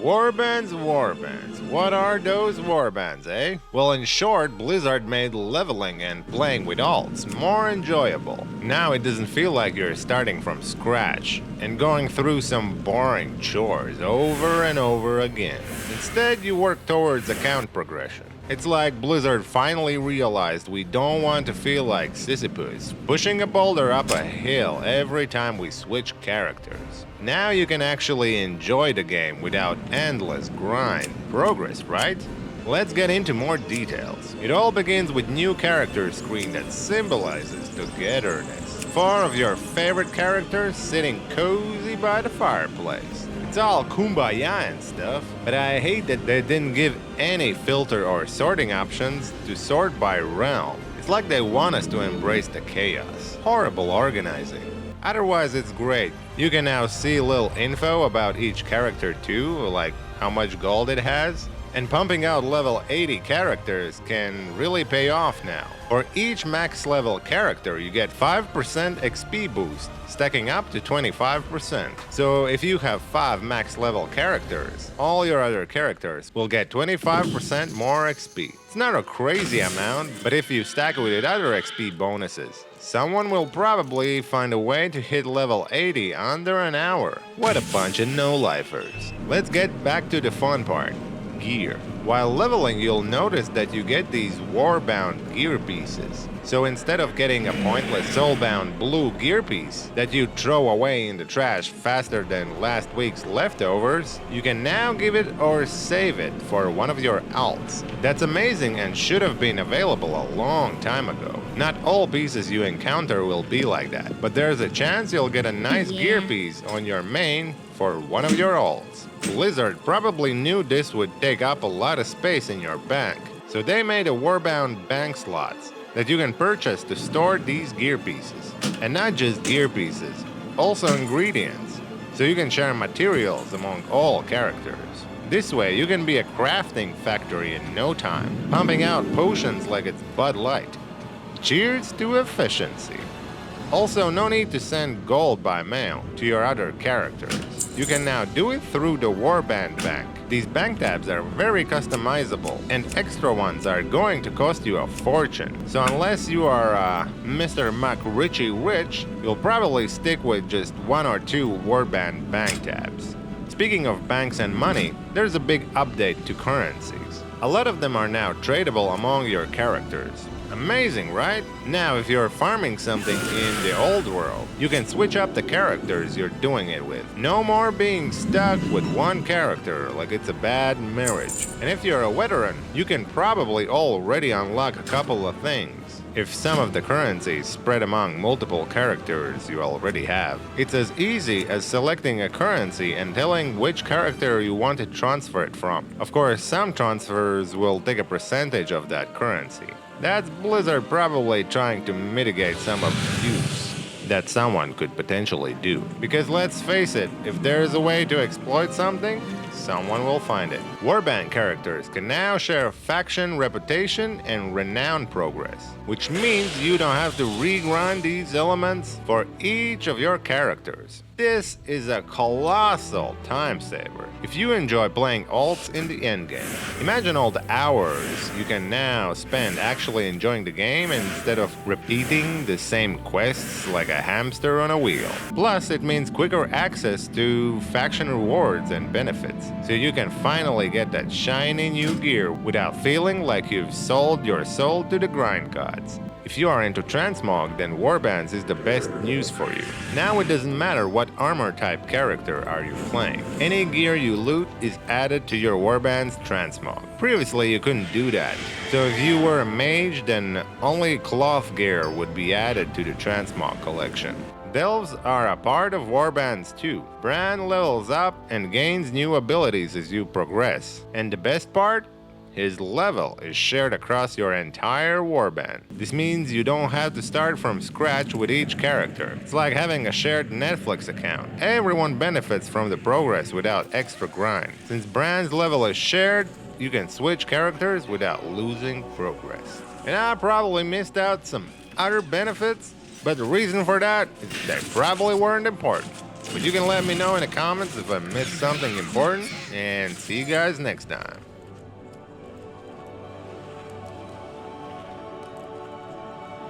Warbands. What are those warbands, eh? Well, in short, Blizzard made leveling and playing with alts more enjoyable. Now it doesn't feel like you're starting from scratch and going through some boring chores over and over again. Instead, you work towards account progression. It's like Blizzard finally realized we don't want to feel like Sisyphus, pushing a boulder up a hill every time we switch characters. Now you can actually enjoy the game without endless grind. Progress, right? Let's get into more details. It all begins with new character screen that symbolizes togetherness. 4 of your favorite characters sitting cozy by the fireplace. It's all kumbaya and stuff, but I hate that they didn't give any filter or sorting options to sort by realm. It's like they want us to embrace the chaos. Horrible organizing. Otherwise, it's great. You can now see little info about each character too, like how much gold it has. And pumping out level 80 characters can really pay off now. For each max level character, you get 5% XP boost, stacking up to 25%. So if you have 5 max level characters, all your other characters will get 25% more XP. It's not a crazy amount, but if you stack it with other XP bonuses, someone will probably find a way to hit level 80 under an hour. What a bunch of no-lifers. Let's get back to the fun part. Gear. While leveling, you'll notice that you get these Warbound gear pieces. So instead of getting a pointless soulbound blue gear piece that you throw away in the trash faster than last week's leftovers, you can now give it or save it for one of your alts. That's amazing and should have been available a long time ago. Not all pieces you encounter will be like that, but there's a chance you'll get a nice gear piece on your main for one of your alts. Blizzard probably knew this would take up a lot of space in your bank, so they made a Warbound bank slots that you can purchase to store these gear pieces. And not just gear pieces, also ingredients, so you can share materials among all characters. This way you can be a crafting factory in no time, pumping out potions like it's Bud Light. Cheers to efficiency. Also, no need to send gold by mail to your other characters. You can now do it through the Warband bank. These bank tabs are very customizable, and extra ones are going to cost you a fortune. So unless you are Mr. McRitchie Rich, you'll probably stick with just 1 or 2 Warband bank tabs. Speaking of banks and money, there's a big update to currencies. A lot of them are now tradable among your characters. Amazing, right? Now, if you're farming something in the old world, you can switch up the characters you're doing it with. No more being stuck with one character like it's a bad marriage. And if you're a veteran, you can probably already unlock a couple of things. If some of the currencies spread among multiple characters you already have, it's as easy as selecting a currency and telling which character you want to transfer it from. Of course, some transfers will take a percentage of that currency. That's Blizzard probably trying to mitigate some abuse that someone could potentially do. Because let's face it, if there's a way to exploit something, someone will find it. Warband characters can now share faction reputation and renown progress, which means you don't have to regrind these elements for each of your characters. This is a colossal time saver if you enjoy playing alts in the endgame. Imagine all the hours you can now spend actually enjoying the game instead of repeating the same quests like a hamster on a wheel. Plus, it means quicker access to faction rewards and benefits, so you can finally get that shiny new gear without feeling like you've sold your soul to the grind gods. If you are into Transmog, then Warbands is the best news for you. Now it doesn't matter what armor type character are you playing. Any gear you loot is added to your Warbands Transmog. Previously you couldn't do that, so if you were a mage, then only cloth gear would be added to the Transmog collection. Delves are a part of Warbands too. Bran levels up and gains new abilities as you progress. And the best part? His level is shared across your entire warband. This means you don't have to start from scratch with each character. It's like having a shared Netflix account. Everyone benefits from the progress without extra grind. Since Bran's level is shared, you can switch characters without losing progress. And I probably missed out some other benefits, but the reason for that is they probably weren't important. But you can let me know in the comments if I missed something important, and see you guys next time.